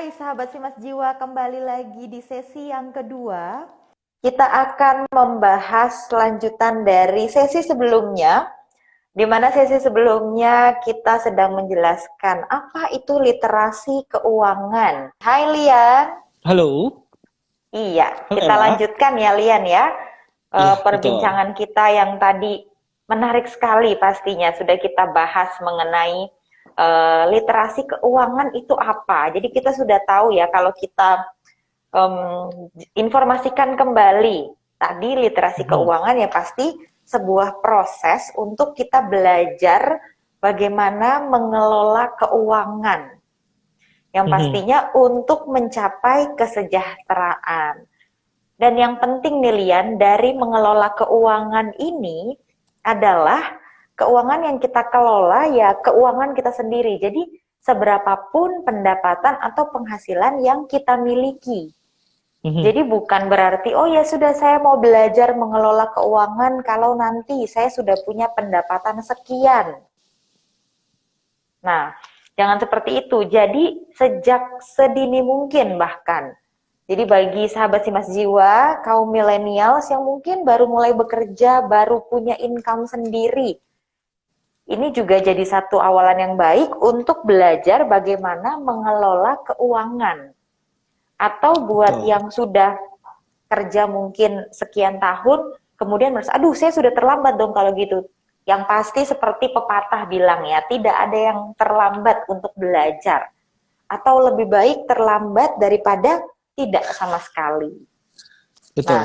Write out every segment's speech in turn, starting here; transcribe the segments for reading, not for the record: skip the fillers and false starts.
Hai sahabat Simas Jiwa, kembali lagi di sesi yang kedua. Kita akan membahas lanjutan dari sesi sebelumnya, di mana sesi sebelumnya kita sedang menjelaskan apa itu literasi keuangan. Hai Lian. Halo, Iya, halo kita Ella. lanjutkan ya Lian ya. Iya, betul. Perbincangan kita yang tadi menarik sekali pastinya. Sudah kita bahas mengenai literasi keuangan itu apa. Jadi kita sudah tahu ya kalau kita informasikan kembali tadi literasi Mhm, keuangan ya pasti sebuah proses untuk kita belajar bagaimana mengelola keuangan yang mhm, pastinya untuk mencapai kesejahteraan. Dan yang penting nih Lian, dari mengelola keuangan ini adalah keuangan yang kita kelola ya keuangan kita sendiri. Jadi seberapapun pendapatan atau penghasilan yang kita miliki. mhm. Jadi bukan berarti, oh ya sudah saya mau belajar mengelola keuangan kalau nanti saya sudah punya pendapatan sekian. Nah, jangan seperti itu. Jadi sejak sedini mungkin bahkan. Jadi bagi sahabat Simas Jiwa, kaum milenials yang mungkin baru mulai bekerja, baru punya income sendiri, ini juga jadi satu awalan yang baik untuk belajar bagaimana mengelola keuangan. Atau buat Betul. yang sudah kerja mungkin sekian tahun, kemudian merasa, aduh saya sudah terlambat dong kalau gitu. Yang pasti seperti pepatah bilang ya, tidak ada yang terlambat untuk belajar. Atau lebih baik terlambat daripada tidak sama sekali. Nah, Betul.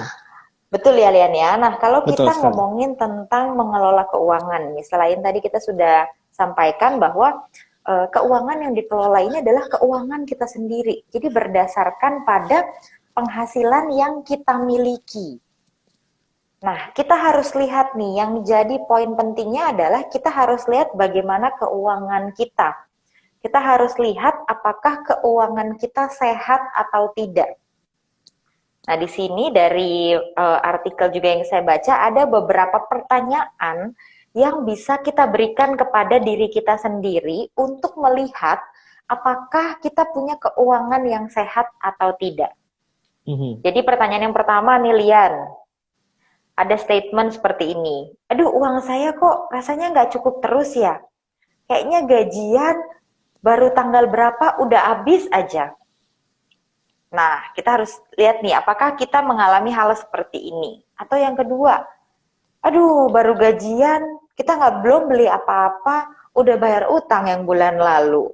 betul ya Lian ya. Nah, kalau Betul kita sekali. ngomongin tentang mengelola keuangan nih, selain tadi kita sudah sampaikan bahwa keuangan yang dikelola ini adalah keuangan kita sendiri. Jadi berdasarkan pada penghasilan yang kita miliki. Nah, kita harus lihat nih, yang jadi poin pentingnya adalah kita harus lihat bagaimana keuangan kita. Kita harus lihat apakah keuangan kita sehat atau tidak. Nah, di sini dari artikel juga yang saya baca ada beberapa pertanyaan yang bisa kita berikan kepada diri kita sendiri untuk melihat apakah kita punya keuangan yang sehat atau tidak. Mhm. Jadi pertanyaan yang pertama nih Lian, ada statement seperti ini. Aduh, uang saya kok rasanya nggak cukup terus ya. Kayaknya gajian baru tanggal berapa udah habis aja. Nah, kita harus lihat nih, apakah kita mengalami hal seperti ini. Atau yang kedua, aduh baru gajian, kita nggak belum beli apa-apa, udah bayar utang yang bulan lalu.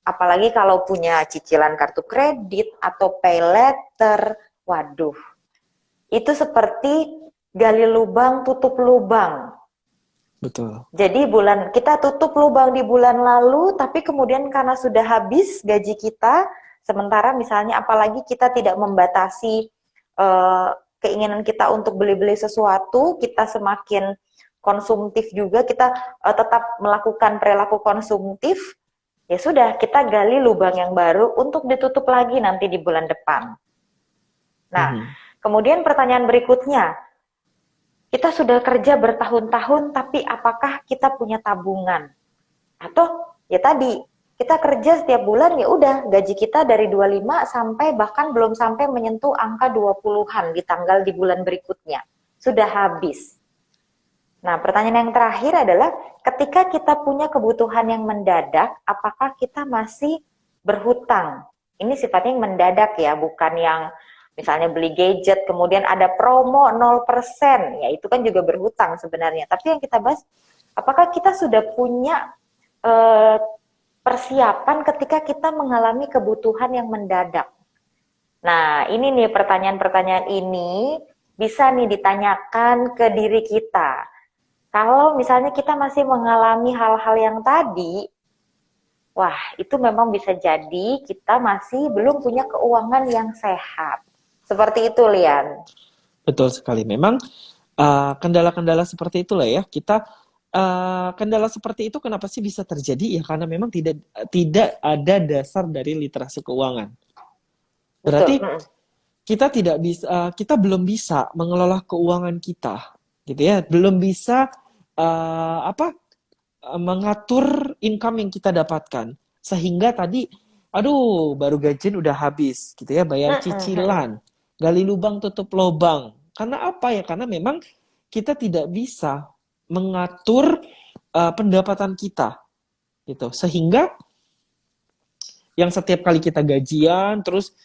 Apalagi kalau punya cicilan kartu kredit atau pay letter, waduh, itu seperti gali lubang, tutup lubang. Betul. Jadi kita tutup lubang di bulan lalu, tapi kemudian karena sudah habis gaji kita, sementara misalnya apalagi kita tidak membatasi eh, keinginan kita untuk beli-beli sesuatu, kita semakin konsumtif juga, kita tetap melakukan perilaku konsumtif, ya sudah kita gali lubang yang baru untuk ditutup lagi nanti di bulan depan. Nah, Mhm. kemudian pertanyaan berikutnya, kita sudah kerja bertahun-tahun, tapi apakah kita punya tabungan? Atau ya tadi, kita kerja setiap bulan ya udah gaji kita dari 25 sampai bahkan belum sampai menyentuh angka 20-an di tanggal di bulan berikutnya. Sudah habis. Nah, pertanyaan yang terakhir adalah ketika kita punya kebutuhan yang mendadak, apakah kita masih berhutang? Ini sifatnya yang mendadak ya, bukan yang misalnya beli gadget, kemudian ada promo 0%, ya itu kan juga berhutang sebenarnya. Tapi yang kita bahas, apakah kita sudah punya eh, persiapan ketika kita mengalami kebutuhan yang mendadak? Nah, ini nih pertanyaan-pertanyaan ini bisa nih ditanyakan ke diri kita. Kalau misalnya kita masih mengalami hal-hal yang tadi, wah itu memang bisa jadi kita masih belum punya keuangan yang sehat. Seperti itu, Lian. Betul sekali. Memang kendala-kendala seperti itulah ya. Kendala seperti itu kenapa sih bisa terjadi? Ya karena memang tidak tidak ada dasar dari literasi keuangan. Betul. Berarti kita belum bisa mengelola keuangan kita, gitu ya. Belum bisa mengatur income yang kita dapatkan. Sehingga tadi aduh baru gajian udah habis gitu ya, bayar cicilan, gali lubang tutup lubang. Karena apa ya? Karena memang kita tidak bisa mengatur pendapatan kita gitu. Sehingga yang setiap kali kita gajian terus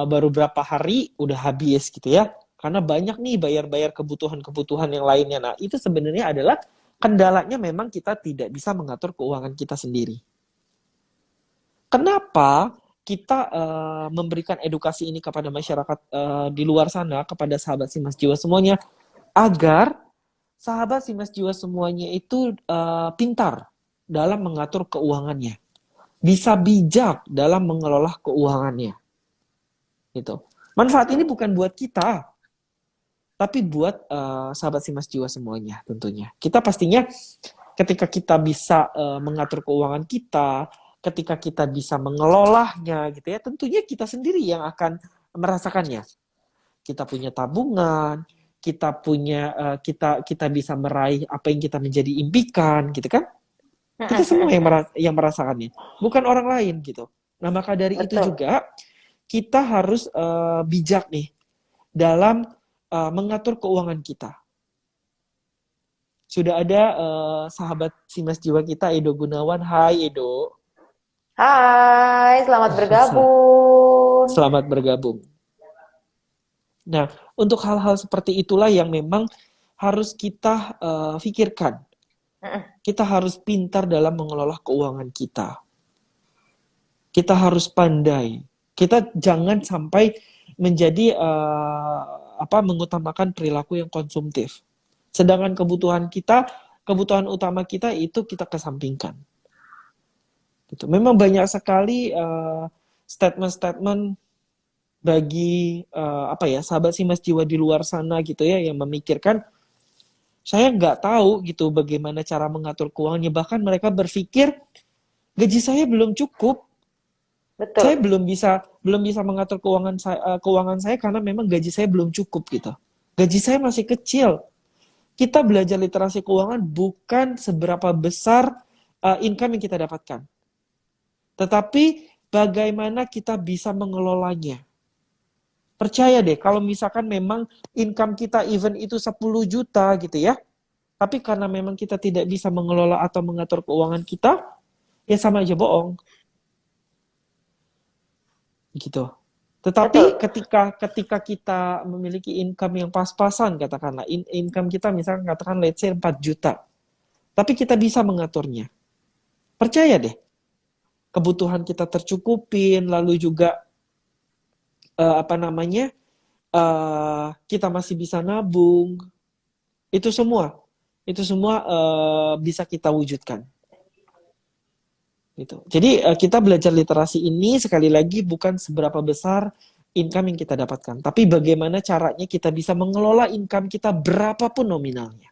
baru berapa hari udah habis gitu ya. Karena banyak nih bayar-bayar kebutuhan-kebutuhan yang lainnya. Nah, itu sebenarnya adalah kendalanya memang kita tidak bisa mengatur keuangan kita sendiri. Kenapa kita memberikan edukasi ini kepada masyarakat di luar sana, kepada sahabat Simas Jiwa semuanya, agar sahabat Simas Jiwa semuanya itu pintar dalam mengatur keuangannya, bisa bijak dalam mengelola keuangannya. Gitu. Manfaat ini bukan buat kita, tapi buat sahabat Simas Jiwa semuanya tentunya. Kita pastinya ketika kita bisa mengatur keuangan kita, ketika kita bisa mengelolanya gitu ya, tentunya kita sendiri yang akan merasakannya. Kita punya tabungan, kita punya kita bisa meraih apa yang kita menjadi impikan gitu kan? Kita semua yang merasakannya, bukan orang lain gitu. Nah, maka dari itu Betul. juga kita harus bijak nih dalam mengatur keuangan kita. Sudah ada sahabat Simas Jiwa kita, Edo Gunawan. Hai Edo. Hai, selamat bergabung. Selamat bergabung. Nah, untuk hal-hal seperti itulah yang memang harus kita pikirkan. Kita harus pintar dalam mengelola keuangan kita. Kita harus pandai. Kita jangan sampai menjadi mengutamakan perilaku yang konsumtif. Sedangkan kebutuhan utama kita itu kita kesampingkan. Gitu. Memang banyak sekali statement-statement bagi sahabat Simas Jiwa di luar sana gitu ya, yang memikirkan saya nggak tahu gitu bagaimana cara mengatur keuangannya, bahkan mereka berpikir gaji saya belum cukup. Betul. Saya belum bisa mengatur keuangan saya karena memang gaji saya belum cukup gitu. Gaji saya masih kecil. Kita belajar literasi keuangan bukan seberapa besar income yang kita dapatkan, tetapi bagaimana kita bisa mengelolanya. Percaya deh, kalau misalkan memang income kita even itu 10 juta gitu ya, tapi karena memang kita tidak bisa mengelola atau mengatur keuangan kita, ya sama aja bohong. Gitu. Tetapi ketika kita memiliki income yang pas-pasan, katakanlah income kita misalkan katakan let's say 4 juta, tapi kita bisa mengaturnya. Percaya deh, kebutuhan kita tercukupin, lalu juga kita masih bisa nabung. Itu semua bisa kita wujudkan. Gitu. Jadi kita belajar literasi ini sekali lagi bukan seberapa besar income yang kita dapatkan, tapi bagaimana caranya kita bisa mengelola income kita berapapun nominalnya.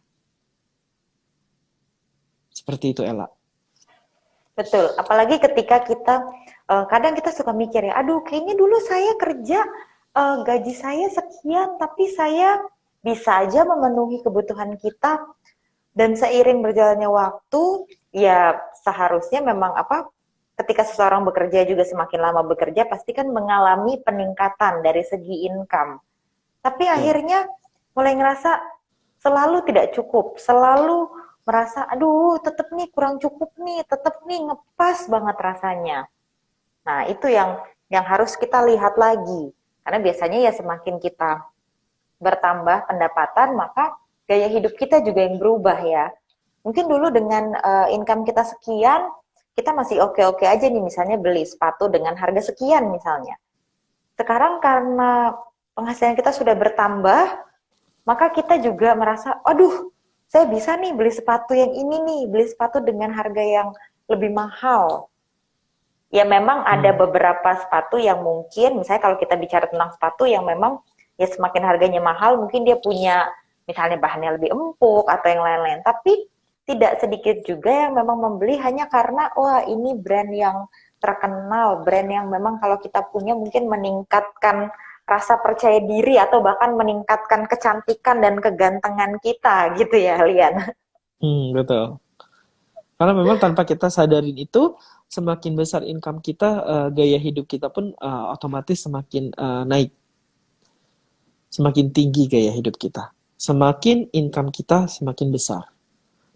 Seperti itu, Ella. Betul, apalagi ketika kita kadang kita suka mikir ya, aduh kayaknya dulu saya kerja gaji saya sekian, tapi saya bisa aja memenuhi kebutuhan kita, dan seiring berjalannya waktu, ya seharusnya memang ketika seseorang bekerja juga semakin lama bekerja, pasti kan mengalami peningkatan dari segi income. Tapi akhirnya mulai ngerasa selalu tidak cukup, selalu merasa, aduh tetep nih kurang cukup nih, tetep nih ngepas banget rasanya. Nah itu yang harus kita lihat lagi. Karena biasanya ya semakin kita bertambah pendapatan, maka gaya hidup kita juga yang berubah ya. Mungkin dulu dengan income kita sekian, kita masih oke-oke aja nih, misalnya beli sepatu dengan harga sekian misalnya. Sekarang karena penghasilan kita sudah bertambah, maka kita juga merasa, aduh saya bisa nih beli sepatu yang ini nih, beli sepatu dengan harga yang lebih mahal. Ya memang ada beberapa sepatu yang mungkin, misalnya kalau kita bicara tentang sepatu yang memang ya semakin harganya mahal, mungkin dia punya misalnya bahannya lebih empuk atau yang lain-lain. Tapi tidak sedikit juga yang memang membeli hanya karena, wah ini brand yang terkenal, brand yang memang kalau kita punya mungkin meningkatkan rasa percaya diri atau bahkan meningkatkan kecantikan dan kegantengan kita gitu ya, Lian. Betul. Karena memang tanpa kita sadarin itu, semakin besar income kita, gaya hidup kita pun otomatis semakin naik, semakin tinggi gaya hidup kita. Semakin income kita semakin besar.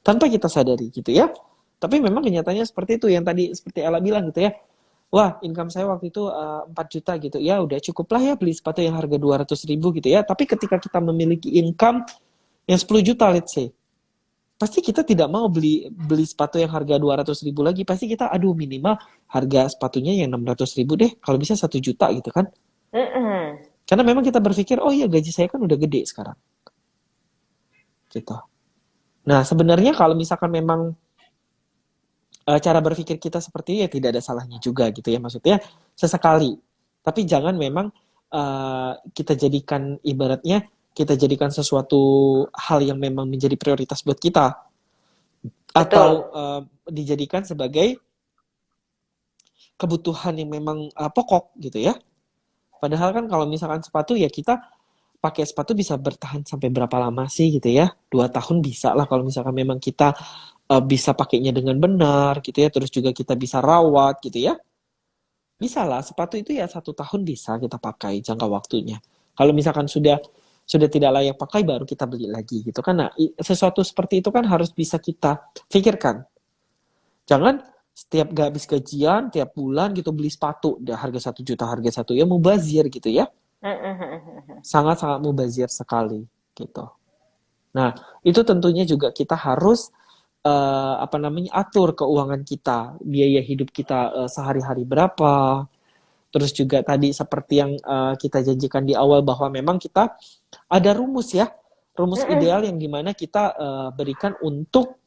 Tanpa kita sadari gitu ya. Tapi memang kenyataannya seperti itu yang tadi seperti Ella bilang gitu ya. Wah, income saya waktu itu 4 juta gitu. Ya udah cukuplah ya beli sepatu yang harga 200.000 gitu ya. Tapi ketika kita memiliki income yang 10 juta let's say, pasti kita tidak mau beli sepatu yang harga 200.000 lagi. Pasti kita aduh minimal harga sepatunya yang 600.000 deh. Kalau bisa 1 juta gitu kan. Mm-mm. Karena memang kita berpikir, oh iya gaji saya kan udah gede sekarang. Gitu. Nah, sebenarnya kalau misalkan memang cara berpikir kita seperti itu ya tidak ada salahnya juga gitu ya. Maksudnya sesekali. Tapi jangan memang kita jadikan ibaratnya kita jadikan sesuatu hal yang memang menjadi prioritas buat kita. Atau Betul. dijadikan sebagai kebutuhan yang memang pokok gitu ya. Padahal kan kalau misalkan sepatu ya kita pakai sepatu bisa bertahan sampai berapa lama sih gitu ya? 2 tahun bisa lah kalau misalkan memang kita bisa pakainya dengan benar gitu ya. Terus juga kita bisa rawat gitu ya. Bisa lah sepatu itu ya 1 tahun bisa kita pakai jangka waktunya. Kalau misalkan sudah tidak layak pakai baru kita beli lagi gitu kan. Nah, sesuatu seperti itu kan harus bisa kita pikirkan. Jangan setiap gak habis gajian, tiap bulan gitu beli sepatu, udah harga 1 juta, harga 1 ya mubazir gitu ya. Mm-mm. Sangat-sangat mubazir sekali gitu. Nah, itu tentunya juga kita harus atur keuangan kita, biaya hidup kita sehari-hari berapa. Terus juga tadi seperti yang kita janjikan di awal bahwa memang kita ada rumus ya, rumus Mm-mm. ideal yang dimana kita berikan untuk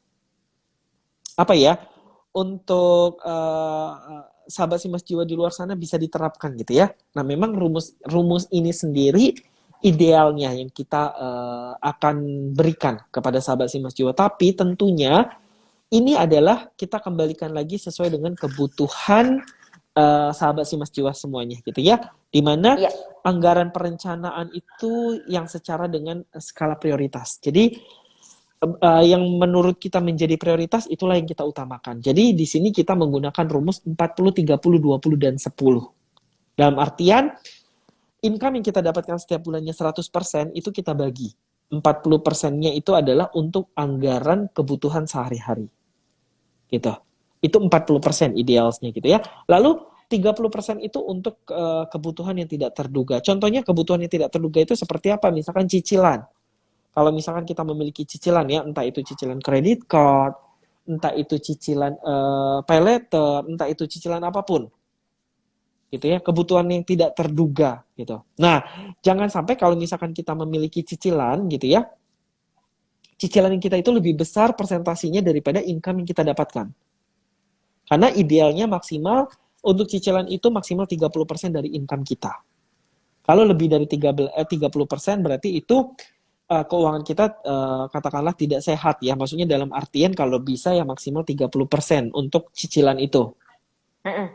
apa ya, untuk sahabat si Mas Jiwa di luar sana bisa diterapkan gitu ya. Nah, memang rumus ini sendiri idealnya yang kita akan berikan kepada sahabat si Mas Jiwa. Tapi tentunya ini adalah kita kembalikan lagi sesuai dengan kebutuhan sahabat si Mas Jiwa semuanya gitu ya. Dimana Iya, anggaran perencanaan itu yang secara dengan skala prioritas. Jadi yang menurut kita menjadi prioritas itulah yang kita utamakan. Jadi di sini kita menggunakan rumus 40 30 20 dan 10. Dalam artian income yang kita dapatkan setiap bulannya 100% itu kita bagi. 40%-nya itu adalah untuk anggaran kebutuhan sehari-hari. Gitu. Itu 40% idealnya gitu ya. Lalu 30% itu untuk kebutuhan yang tidak terduga. Contohnya kebutuhan yang tidak terduga itu seperti apa? Misalkan cicilan. Kalau misalkan kita memiliki cicilan ya, entah itu cicilan kredit card, entah itu cicilan pay letter, entah itu cicilan apapun, gitu ya, kebutuhan yang tidak terduga gitu. Nah, jangan sampai kalau misalkan kita memiliki cicilan gitu ya, cicilan yang kita itu lebih besar persentasinya daripada income yang kita dapatkan. Karena idealnya maksimal untuk cicilan itu maksimal 30% dari income kita. Kalau lebih dari 30% berarti itu keuangan kita katakanlah tidak sehat ya. Maksudnya dalam artian kalau bisa ya maksimal 30% untuk cicilan itu. Mm-mm.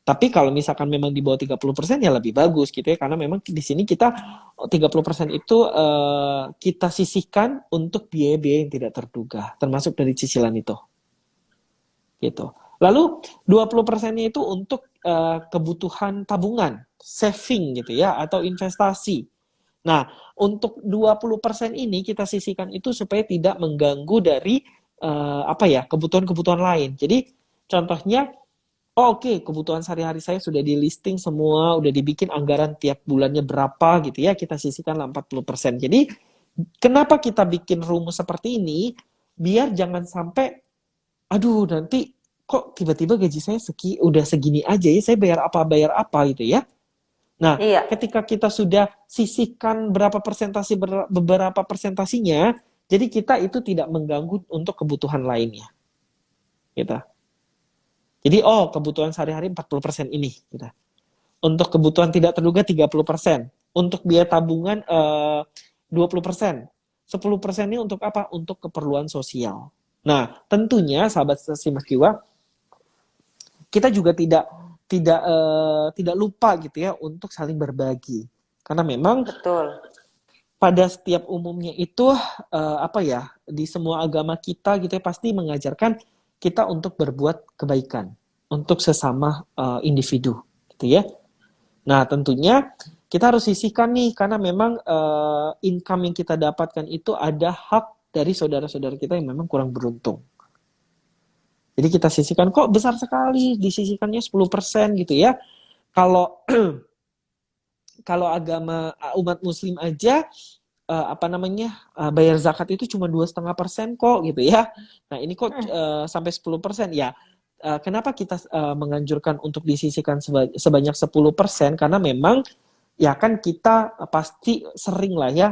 Tapi kalau misalkan memang di bawah 30% ya lebih bagus gitu ya. Karena memang di sini kita 30% itu kita sisihkan untuk biaya-biaya yang tidak terduga. Termasuk dari cicilan itu. Gitu. Lalu 20%-nya itu untuk kebutuhan tabungan, saving gitu ya, atau investasi. Nah, untuk 20% ini kita sisihkan itu supaya tidak mengganggu dari kebutuhan-kebutuhan lain. Jadi contohnya, oke, kebutuhan sehari-hari saya sudah di listing semua, udah dibikin anggaran tiap bulannya berapa gitu ya, kita sisihkanlah 40%. Jadi kenapa kita bikin rumus seperti ini? Biar jangan sampai, aduh nanti kok tiba-tiba gaji saya udah segini aja ya, saya bayar apa gitu ya. Nah, Iya, ketika kita sudah sisihkan beberapa persentasinya, jadi kita itu tidak mengganggu untuk kebutuhan lainnya. Gitu. Jadi, kebutuhan sehari-hari 40% ini. Gitu. Untuk kebutuhan tidak terduga 30%. Untuk biaya tabungan 20%. 10% ini untuk apa? Untuk keperluan sosial. Nah, tentunya sahabat Simas Jiwa, kita juga tidak lupa gitu ya untuk saling berbagi. Karena memang betul. pada setiap umumnya itu di semua agama kita gitu ya pasti mengajarkan kita untuk berbuat kebaikan untuk sesama individu, gitu ya. Nah, tentunya kita harus sisihkan nih, karena memang income yang kita dapatkan itu ada hak dari saudara-saudara kita yang memang kurang beruntung. Jadi kita sisihkan, kok besar sekali, disisihkannya 10% gitu ya. Kalau kalau agama umat muslim aja bayar zakat itu cuma 2,5% kok gitu ya. Nah ini kok sampai 10% ya. Kenapa kita menganjurkan untuk disisihkan sebanyak 10%? Karena memang ya kan kita pasti sering lah ya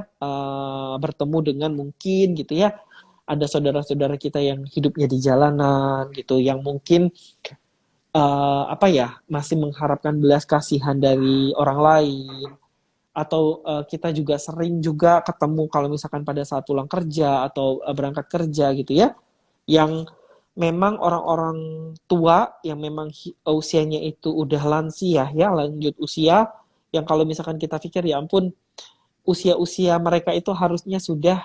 bertemu dengan mungkin gitu ya, ada saudara-saudara kita yang hidupnya di jalanan gitu, yang mungkin masih mengharapkan belas kasihan dari orang lain, atau kita juga sering juga ketemu kalau misalkan pada saat pulang kerja atau berangkat kerja gitu ya, yang memang orang-orang tua yang memang usianya itu udah lansia ya, lanjut usia, yang kalau misalkan kita pikir ya ampun, usia-usia mereka itu harusnya sudah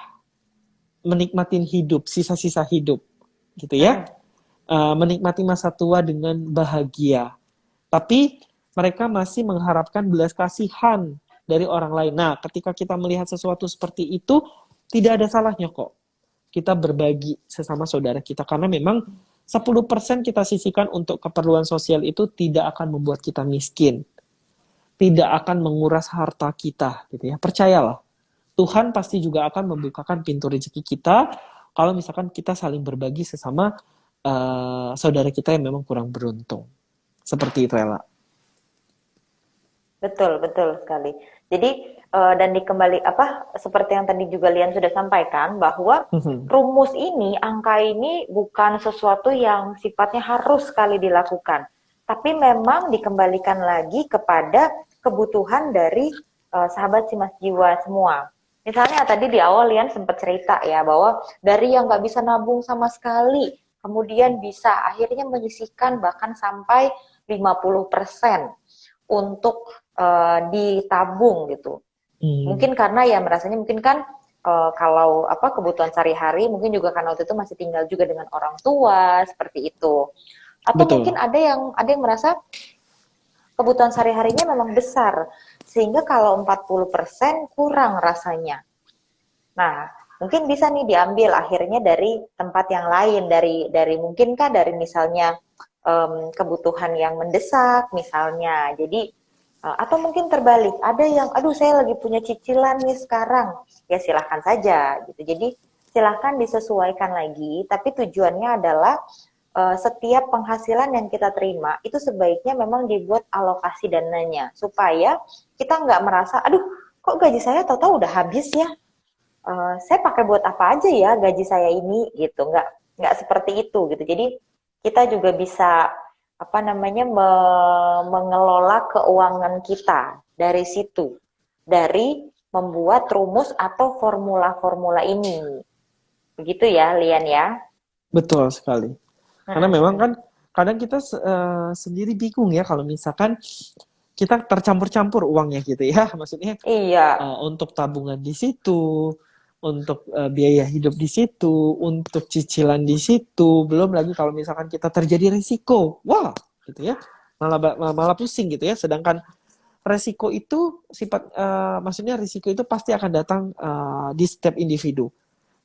menikmatin hidup, sisa-sisa hidup gitu ya, menikmati masa tua dengan bahagia, tapi mereka masih mengharapkan belas kasihan dari orang lain. Nah, ketika kita melihat sesuatu seperti itu, tidak ada salahnya kok kita berbagi sesama saudara kita, karena memang 10% kita sisihkan untuk keperluan sosial itu tidak akan membuat kita miskin, tidak akan menguras harta kita gitu ya. Percayalah, Tuhan pasti juga akan membukakan pintu rezeki kita kalau misalkan kita saling berbagi sesama saudara kita yang memang kurang beruntung. Seperti itu, Ella. Betul, betul sekali. Jadi dan seperti yang tadi juga Lian sudah sampaikan, bahwa rumus ini, angka ini bukan sesuatu yang sifatnya harus sekali dilakukan, tapi memang dikembalikan lagi kepada kebutuhan dari sahabat Simas Jiwa semua. Misalnya tadi di awal Lian sempat cerita ya, bahwa dari yang nggak bisa nabung sama sekali, kemudian bisa akhirnya menyisihkan bahkan sampai 50% untuk ditabung gitu. Mungkin karena ya merasanya mungkin kan kalau kebutuhan sehari-hari, mungkin juga karena waktu itu masih tinggal juga dengan orang tua seperti itu. Atau Betul. mungkin ada yang merasa kebutuhan sehari-harinya memang besar, sehingga kalau 40% kurang rasanya. Nah, mungkin bisa nih diambil akhirnya dari tempat yang lain, dari mungkinkah dari misalnya kebutuhan yang mendesak misalnya. Jadi atau mungkin terbalik, ada yang aduh saya lagi punya cicilan nih sekarang, ya silahkan saja gitu. Jadi silahkan disesuaikan lagi, tapi tujuannya adalah setiap penghasilan yang kita terima itu sebaiknya memang dibuat alokasi dananya, supaya kita nggak merasa aduh kok gaji saya tahu-tahu udah habis ya, saya pakai buat apa aja ya gaji saya ini gitu. Nggak seperti itu gitu. Jadi kita juga bisa mengelola keuangan kita dari situ, dari membuat rumus atau formula-formula ini. Begitu ya, Lian ya? Betul sekali. Karena memang kan kadang kita sendiri bingung ya kalau misalkan kita tercampur-campur uangnya gitu ya. Maksudnya untuk tabungan di situ, untuk biaya hidup di situ, untuk cicilan di situ, belum lagi kalau misalkan kita terjadi risiko, wah gitu ya, malah pusing gitu ya. Sedangkan risiko itu maksudnya risiko itu pasti akan datang di setiap individu.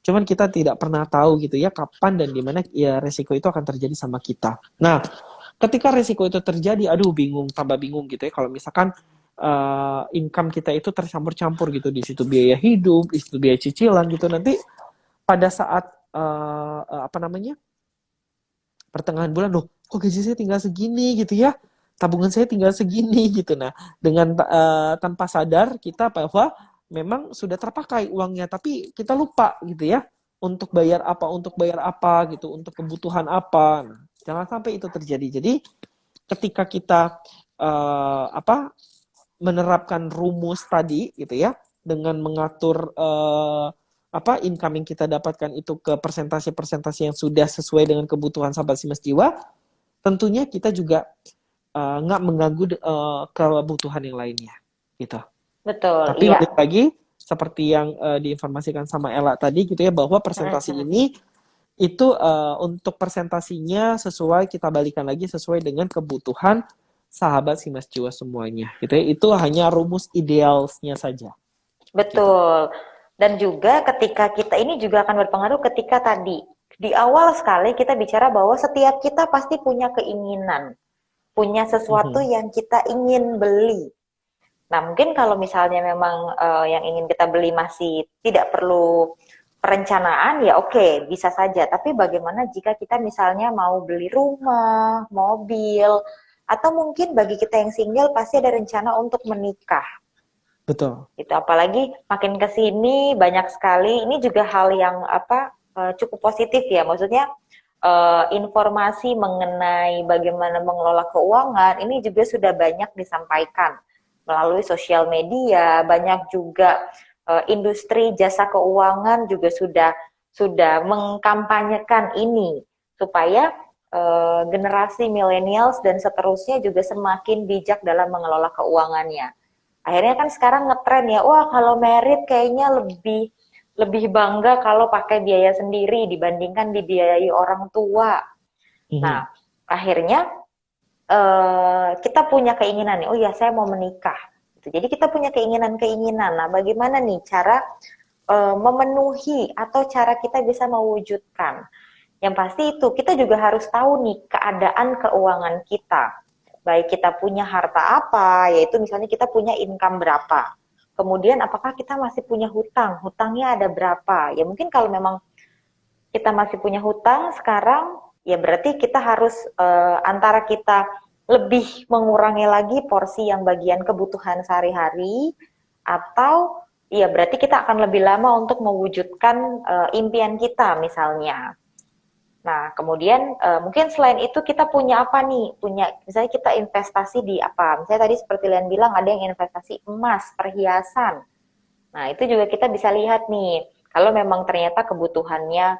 Cuman kita tidak pernah tahu gitu ya kapan dan di mana ya risiko itu akan terjadi sama kita. Nah, ketika risiko itu terjadi, aduh tambah bingung gitu ya kalau misalkan income kita itu tercampur-campur gitu, di situ biaya hidup, di situ biaya cicilan gitu. Nanti pada saat pertengahan bulan, loh kok gaji saya tinggal segini gitu ya, tabungan saya tinggal segini gitu. Nah, dengan tanpa sadar kita bahwa memang sudah terpakai uangnya, tapi kita lupa gitu ya untuk bayar apa gitu, untuk kebutuhan apa. Nah, jangan sampai itu terjadi. Jadi ketika kita menerapkan rumus tadi gitu ya, dengan mengatur income yang kita dapatkan itu ke persentase-persentase yang sudah sesuai dengan kebutuhan sahabat Simas Jiwa, tentunya kita juga nggak mengganggu kebutuhan yang lainnya gitu. Betul. Tapi balik lagi seperti yang diinformasikan sama Ella tadi gitu ya, bahwa persentase ini itu untuk presentasinya sesuai, kita balikan lagi sesuai dengan kebutuhan sahabat si Mas Jiwa semuanya gitu ya. Itu hanya rumus idealnya saja gitu. Betul. Dan juga ketika kita ini juga akan berpengaruh ketika tadi di awal sekali kita bicara bahwa setiap kita pasti punya keinginan, punya sesuatu Mhm. yang kita ingin beli. Nah, mungkin kalau misalnya memang yang ingin kita beli masih tidak perlu perencanaan, ya oke, bisa saja. Tapi bagaimana jika kita misalnya mau beli rumah, mobil, atau mungkin bagi kita yang single pasti ada rencana untuk menikah. Betul. Itu apalagi makin ke sini banyak sekali. Ini juga hal yang cukup positif ya. Maksudnya informasi mengenai bagaimana mengelola keuangan ini juga sudah banyak disampaikan melalui sosial media. Banyak juga industri jasa keuangan juga sudah mengkampanyekan ini supaya generasi millennials dan seterusnya juga semakin bijak dalam mengelola keuangannya. Akhirnya kan sekarang ngetren ya, wah kalau merit kayaknya lebih lebih bangga kalau pakai biaya sendiri dibandingkan dibiayai orang tua. Nah, Mhm. akhirnya kita punya keinginan nih, oh ya saya mau menikah. Jadi kita punya keinginan-keinginan. Nah, bagaimana nih cara memenuhi atau cara kita bisa mewujudkan? Yang pasti itu kita juga harus tahu nih keadaan keuangan kita. Baik kita punya harta apa, yaitu misalnya kita punya income berapa. Kemudian apakah kita masih punya hutang? Hutangnya ada berapa? Ya mungkin kalau memang kita masih punya hutang sekarang, ya berarti kita harus antara kita lebih mengurangi lagi porsi yang bagian kebutuhan sehari-hari, atau ya berarti kita akan lebih lama untuk mewujudkan impian kita misalnya. Nah, kemudian mungkin selain itu kita punya apa nih? Punya misalnya kita investasi di apa? Misalnya tadi seperti Lian bilang ada yang investasi emas, perhiasan. Nah, itu juga kita bisa lihat nih. Kalau memang ternyata kebutuhannya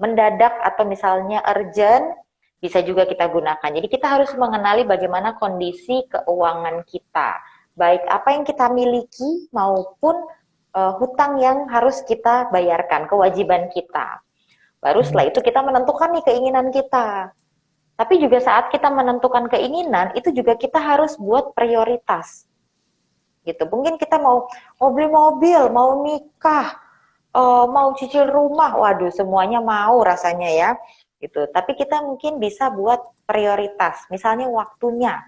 mendadak atau misalnya urgent, bisa juga kita gunakan. Jadi kita harus mengenali bagaimana kondisi keuangan kita. Baik apa yang kita miliki maupun hutang yang harus kita bayarkan, kewajiban kita. Baru Mhm. setelah itu kita menentukan nih keinginan kita. Tapi juga saat kita menentukan keinginan, itu juga kita harus buat prioritas. Gitu. Mungkin kita mau beli mobil, mau nikah, mau cicil rumah, waduh semuanya mau rasanya ya. Gitu. Tapi kita mungkin bisa buat prioritas. Misalnya waktunya,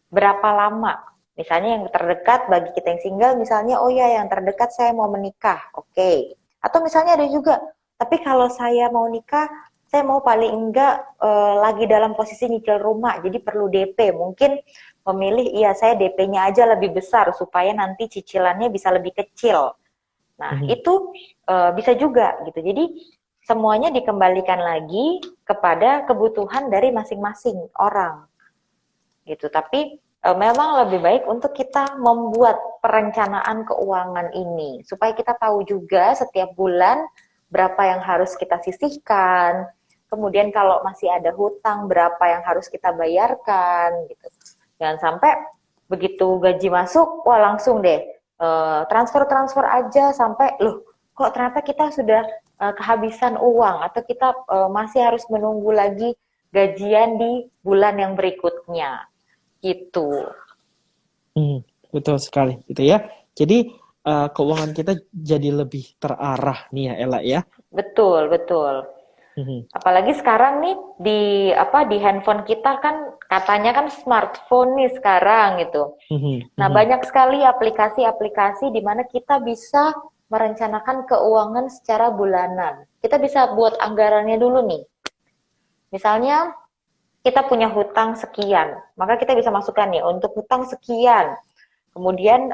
berapa lama. Misalnya yang terdekat bagi kita yang single, misalnya oh ya yang terdekat saya mau menikah, oke. Atau misalnya ada juga, tapi kalau saya mau nikah, saya mau paling enggak lagi dalam posisi nyicil rumah, jadi perlu DP. Mungkin memilih, iya saya DP-nya aja lebih besar supaya nanti cicilannya bisa lebih kecil. Nah Mhm. itu bisa juga gitu. Jadi semuanya dikembalikan lagi kepada kebutuhan dari masing-masing orang gitu. Tapi memang lebih baik untuk kita membuat perencanaan keuangan ini supaya kita tahu juga setiap bulan berapa yang harus kita sisihkan. Kemudian kalau masih ada hutang berapa yang harus kita bayarkan gitu. Jangan sampai begitu gaji masuk, wah langsung deh transfer-transfer aja sampai loh kok ternyata kita sudah kehabisan uang atau kita masih harus menunggu lagi gajian di bulan yang berikutnya gitu. Mhm. Betul sekali gitu ya. Jadi keuangan kita jadi lebih terarah nih ya Ella ya. Betul, betul. Mhm. Apalagi sekarang nih di handphone kita kan katanya kan smartphone nih sekarang gitu. Mhm. Nah, Mhm. banyak sekali aplikasi-aplikasi di mana kita bisa merencanakan keuangan secara bulanan. Kita bisa buat anggarannya dulu nih. Misalnya kita punya hutang sekian, maka kita bisa masukkan nih untuk hutang sekian. Kemudian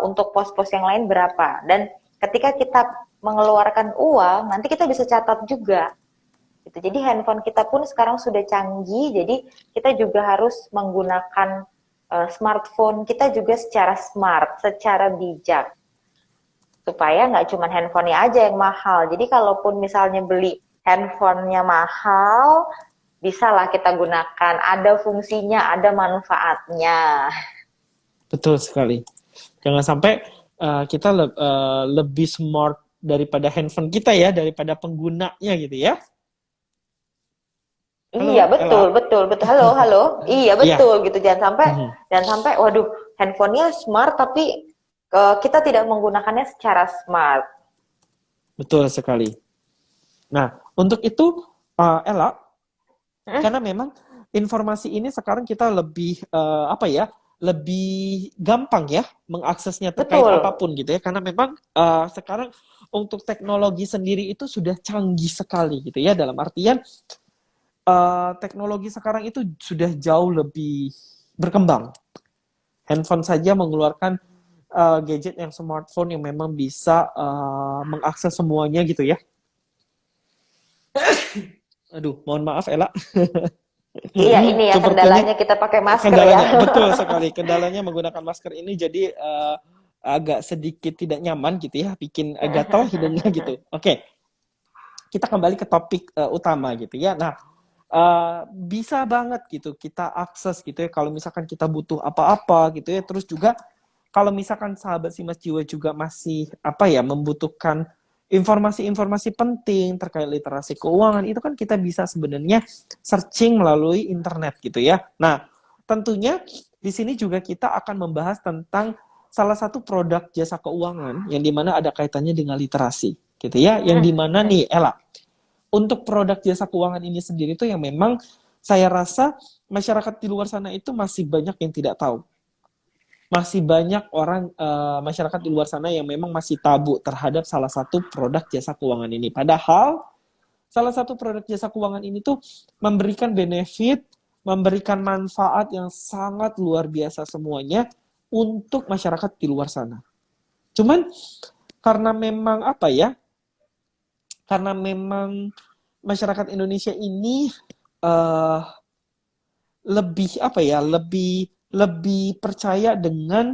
untuk pos-pos yang lain berapa. Dan ketika kita mengeluarkan uang, nanti kita bisa catat juga. Gitu. Jadi handphone kita pun sekarang sudah canggih, jadi kita juga harus menggunakan smartphone kita juga secara smart, secara bijak. Supaya nggak cuma handphonenya aja yang mahal. Jadi kalaupun misalnya beli handphonenya mahal, bisalah kita gunakan. Ada fungsinya, ada manfaatnya. Betul sekali. Jangan sampai kita lebih smart daripada handphone kita ya, daripada penggunanya gitu ya. Iya, Halo, betul, Ella. betul, betul. Halo, halo. Iya, Iya. betul gitu. Mhm. Jangan sampai, waduh, handphonenya smart tapi kita tidak menggunakannya secara smart. Betul sekali. Nah, untuk itu, Ella, Hmm, karena memang informasi ini sekarang kita lebih apa ya, lebih gampang ya mengaksesnya terkait betul. apapun gitu ya. Karena memang sekarang untuk teknologi sendiri itu sudah canggih sekali gitu ya. Dalam artian teknologi sekarang itu sudah jauh lebih berkembang. Handphone saja mengeluarkan gadget yang smartphone yang memang bisa mengakses semuanya gitu ya. Aduh, mohon maaf Ella. Iya, ini ya Sepertinya kendalanya kita pakai masker ya. kendalanya betul sekali. Kendalanya menggunakan masker ini jadi agak sedikit tidak nyaman gitu ya, bikin gatal hidungnya gitu. Oke, kita kembali ke topik utama gitu ya. Nah, bisa banget gitu kita akses gitu ya kalau misalkan kita butuh apa-apa gitu ya. Terus juga kalau misalkan sahabat Simas Jiwa juga masih apa ya membutuhkan informasi-informasi penting terkait literasi keuangan itu kan kita bisa sebenarnya searching melalui internet gitu ya. Nah, tentunya di sini juga kita akan membahas tentang salah satu produk jasa keuangan yang dimana ada kaitannya dengan literasi gitu ya. Yang dimana nih Ella, untuk produk jasa keuangan ini sendiri tuh yang memang saya rasa masyarakat di luar sana itu masih banyak yang tidak tahu. Masih banyak orang masyarakat di luar sana yang memang masih tabu terhadap salah satu produk jasa keuangan ini. Padahal salah satu produk jasa keuangan ini tuh memberikan benefit, memberikan manfaat yang sangat luar biasa semuanya untuk masyarakat di luar sana. Cuman karena memang apa ya? Karena memang masyarakat Indonesia ini uh, lebih apa ya? Lebih lebih percaya dengan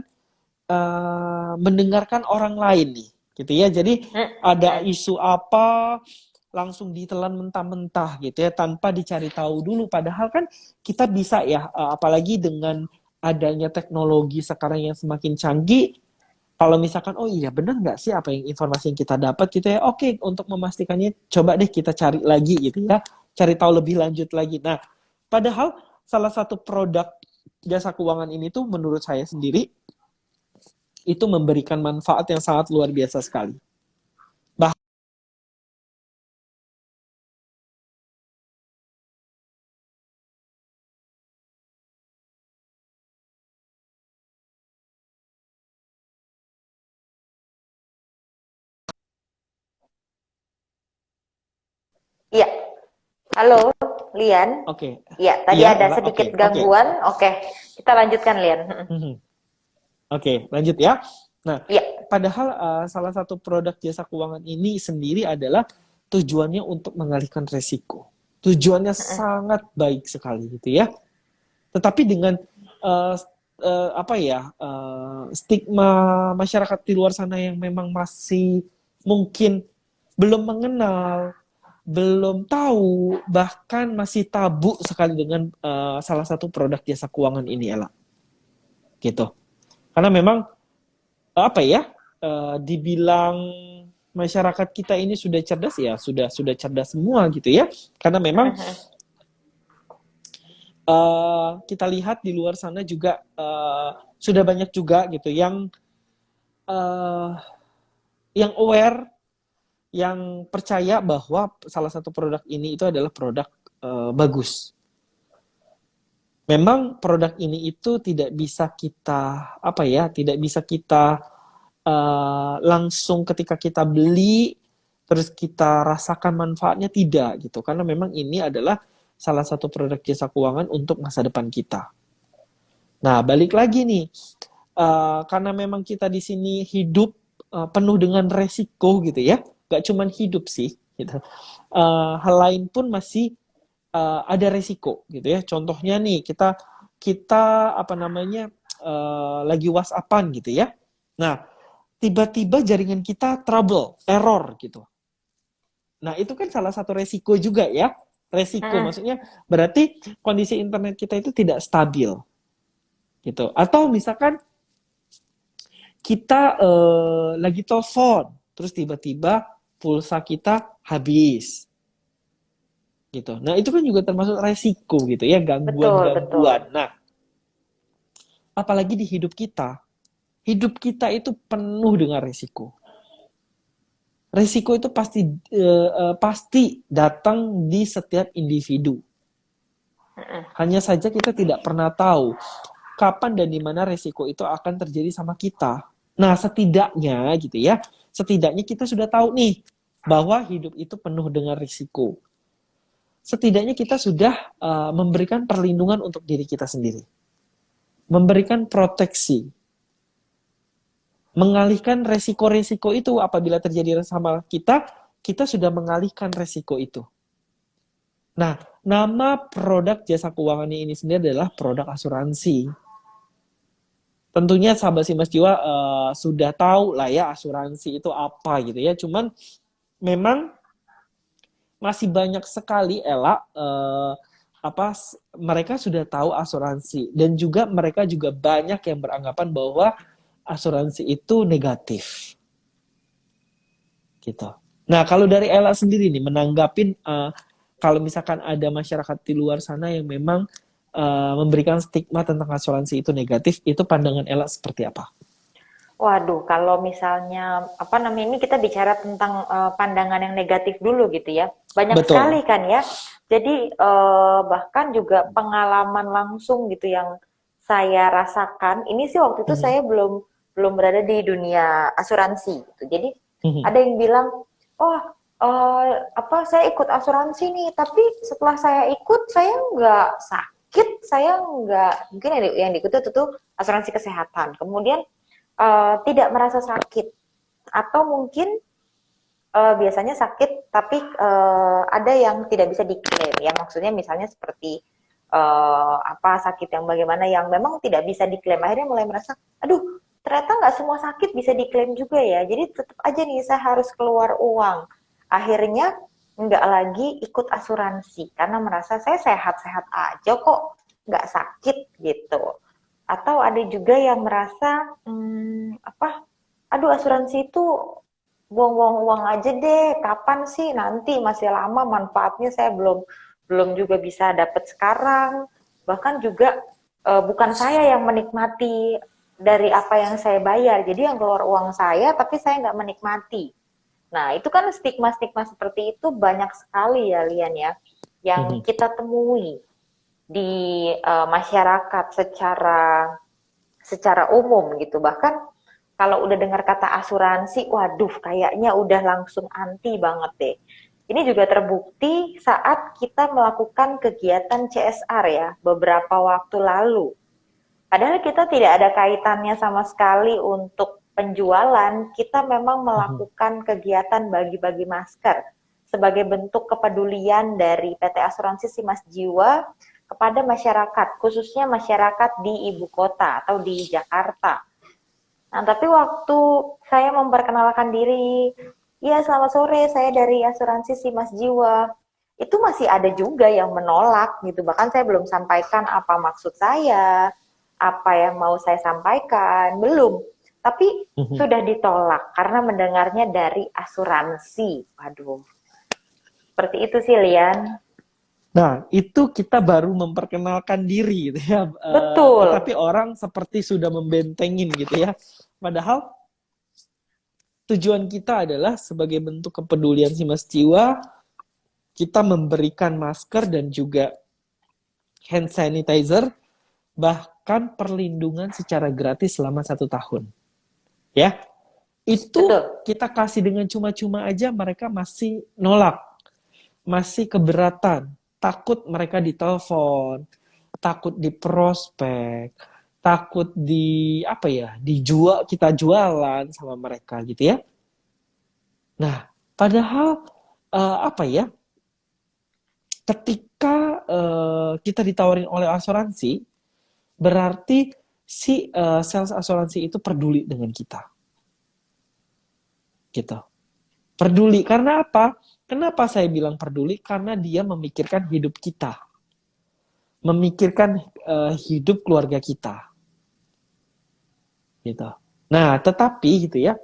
mendengarkan orang lain nih, gitu ya. Jadi ada isu apa langsung ditelan mentah-mentah gitu ya tanpa dicari tahu dulu. Padahal kan kita bisa ya, apalagi dengan adanya teknologi sekarang yang semakin canggih. Kalau misalkan, oh iya benar nggak sih apa yang informasi yang kita dapat gitu ya. Oke, untuk memastikannya coba deh kita cari lagi gitu ya. Cari tahu lebih lanjut lagi. Nah, padahal salah satu produk jasa keuangan ini tuh menurut saya sendiri itu memberikan manfaat yang sangat luar biasa sekali. Bah Iya. Halo, Lian. Oke, Iya, tadi iya, ada Ella, oke, sedikit oke. gangguan. Oke, kita lanjutkan, Lian. Mhm. Oke, lanjut ya. Nah, Iya. padahal salah satu produk jasa keuangan ini sendiri adalah tujuannya untuk mengalihkan resiko. Tujuannya sangat baik sekali gitu ya. Tetapi dengan uh, apa ya stigma masyarakat di luar sana yang memang masih mungkin belum mengenal, belum tahu, bahkan masih tabu sekali dengan salah satu produk jasa keuangan ini, Ella. Gitu. Karena memang apa ya? Dibilang masyarakat kita ini sudah cerdas ya, sudah cerdas semua gitu ya. Karena memang kita lihat di luar sana juga sudah banyak juga gitu uh, yang aware, yang percaya bahwa salah satu produk ini itu adalah produk bagus. Memang produk ini itu tidak bisa kita apa ya, tidak bisa kita langsung ketika kita beli terus kita rasakan manfaatnya, tidak gitu. Karena memang ini adalah salah satu produk jasa keuangan untuk masa depan kita. Nah, balik lagi nih, karena memang kita di sini hidup penuh dengan resiko gitu ya, gak cuman hidup sih, gitu. Hal lain pun masih ada resiko gitu ya. Contohnya nih, kita kita apa namanya lagi WhatsAppan gitu ya. Nah, tiba-tiba jaringan kita trouble, error gitu. Nah, itu kan salah satu resiko juga ya. Resiko maksudnya berarti kondisi internet kita itu tidak stabil gitu. Atau misalkan kita lagi telepon. terus tiba-tiba pulsa kita habis gitu. Nah, itu kan juga termasuk resiko gitu ya, Betul, betul. gangguan-gangguan. Nah, apalagi di hidup kita. Hidup kita itu penuh dengan resiko. Resiko itu pasti datang di setiap individu. Mm-mm. Hanya saja kita tidak pernah tahu kapan dan di mana resiko itu akan terjadi sama kita. Nah, setidaknya gitu ya, setidaknya kita sudah tahu nih bahwa hidup itu penuh dengan risiko. Setidaknya kita sudah memberikan perlindungan untuk diri kita sendiri. Memberikan proteksi. Mengalihkan resiko-resiko itu apabila terjadi sama kita, kita sudah mengalihkan resiko itu. Nah, nama produk jasa keuangan ini sendiri adalah produk asuransi. Tentunya sahabat Simas Jiwa sudah tahu lah ya asuransi itu apa gitu ya. Cuman memang masih banyak sekali Ella mereka sudah tahu asuransi dan juga mereka juga banyak yang beranggapan bahwa asuransi itu negatif gitu. Nah, kalau dari Ella sendiri nih menanggapin kalau misalkan ada masyarakat di luar sana yang memang memberikan stigma tentang asuransi itu negatif, itu pandangan Ella seperti apa? Waduh, kalau misalnya apa namanya ini kita bicara tentang pandangan yang negatif dulu gitu ya. Banyak Betul. sekali kan ya. Jadi bahkan juga pengalaman langsung gitu yang saya rasakan. Ini sih waktu itu Mhm. saya belum belum berada di dunia asuransi gitu. Jadi Mhm. ada yang bilang, "Oh, apa saya ikut asuransi nih, tapi setelah saya ikut saya nggak sakit, saya nggak mungkin yang diikuti itu asuransi kesehatan. Kemudian tidak merasa sakit atau mungkin biasanya sakit tapi ada yang tidak bisa diklaim ya maksudnya misalnya seperti apa sakit yang bagaimana yang memang tidak bisa diklaim akhirnya mulai merasa aduh ternyata nggak semua sakit bisa diklaim juga ya jadi tetap aja nih saya harus keluar uang akhirnya nggak lagi ikut asuransi karena merasa saya sehat-sehat aja kok nggak sakit gitu atau ada juga yang merasa apa aduh asuransi itu buang-buang uang aja deh kapan sih nanti masih lama manfaatnya saya belum belum juga bisa dapat sekarang bahkan juga bukan saya yang menikmati dari apa yang saya bayar jadi yang keluar uang saya tapi saya nggak menikmati nah itu kan stigma-stigma seperti itu banyak sekali ya Lian ya yang Mhm. kita temui di masyarakat secara secara umum gitu. Bahkan kalau udah dengar kata asuransi, waduh kayaknya udah langsung anti banget deh. Ini juga terbukti saat kita melakukan kegiatan CSR ya, beberapa waktu lalu. Padahal kita tidak ada kaitannya sama sekali untuk penjualan, kita memang Mhm. melakukan kegiatan bagi-bagi masker sebagai bentuk kepedulian dari PT Asuransi Simas Jiwa kepada masyarakat, khususnya masyarakat di ibu kota atau di Jakarta. Nah, tapi waktu saya memperkenalkan diri, ya selamat sore, saya dari asuransi Simas Jiwa. Itu masih ada juga yang menolak gitu. Bahkan saya belum sampaikan apa maksud saya, apa yang mau saya sampaikan, belum. Tapi Mhm. sudah ditolak karena mendengarnya dari asuransi. Waduh, seperti itu sih Lian. Nah, itu kita baru memperkenalkan diri gitu ya. Betul, Tetapi orang seperti sudah membentengin gitu ya. Padahal tujuan kita adalah sebagai bentuk kepedulian si Mas Jiwa, kita memberikan masker dan juga hand sanitizer, bahkan perlindungan secara gratis selama 1 tahun. Ya, itu betul. kita kasih dengan cuma-cuma aja mereka masih nolak, masih keberatan, takut mereka ditelepon, takut di prospek, takut di apa ya, dijual kita jualan sama mereka gitu ya. Nah, padahal apa ya, ketika kita ditawarin oleh asuransi, berarti si sales asuransi itu peduli dengan kita, gitu. Peduli karena apa? Kenapa saya bilang peduli? Karena dia memikirkan hidup kita, memikirkan hidup keluarga kita, gitu. Nah, tetapi gitu ya,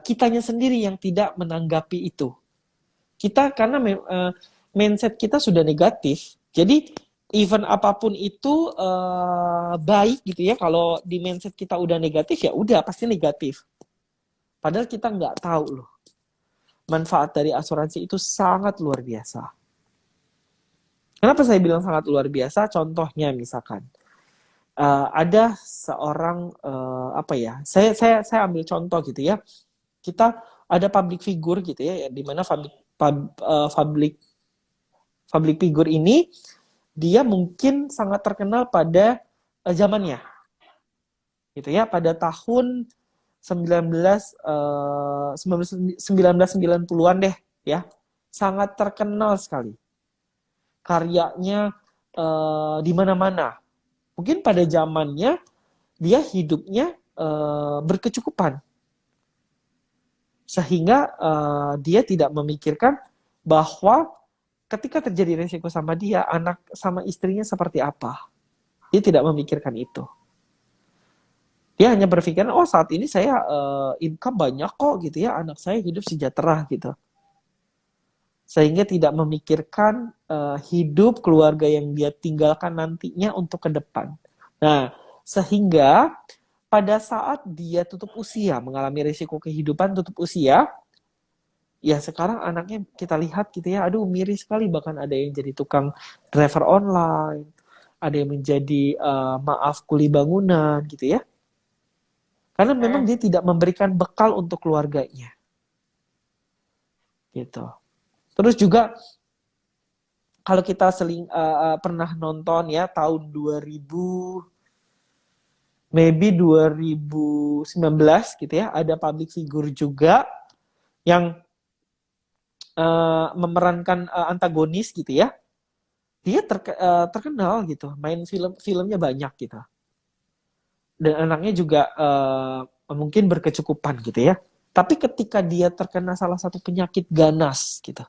kitanya sendiri yang tidak menanggapi itu. Kita karena mindset kita sudah negatif, jadi even apapun itu baik gitu ya, kalau di mindset kita udah negatif ya udah pasti negatif. Padahal kita nggak tahu loh, manfaat dari asuransi itu sangat luar biasa. Kenapa saya bilang sangat luar biasa? Contohnya misalkan ada seorang apa ya? Saya ambil contoh gitu ya. Kita ada public figure gitu ya, di mana public figure ini dia mungkin sangat terkenal pada zamannya, gitu ya, pada tahun 1990-an deh ya, sangat terkenal sekali, karyanya di mana-mana. Mungkin pada zamannya dia hidupnya berkecukupan, sehingga dia tidak memikirkan bahwa ketika terjadi resiko sama dia, anak sama istrinya seperti apa. Dia tidak memikirkan itu. Dia hanya berpikir, oh saat ini saya income banyak kok gitu ya, anak saya hidup sejahtera gitu. Sehingga tidak memikirkan hidup keluarga yang dia tinggalkan nantinya untuk ke depan. Nah, sehingga pada saat dia tutup usia, mengalami risiko kehidupan tutup usia, ya sekarang anaknya kita lihat gitu ya, aduh miris sekali, bahkan ada yang jadi tukang driver online, ada yang menjadi maaf kuli bangunan gitu ya. Karena memang dia tidak memberikan bekal untuk keluarganya. Gitu. Terus juga kalau kita pernah nonton ya tahun 2019 gitu ya, ada public figure juga yang memerankan antagonis gitu ya. Dia terkenal gitu, main filmnya banyak gitu. Dan anaknya juga mungkin berkecukupan gitu ya. Tapi ketika dia terkena salah satu penyakit ganas gitu.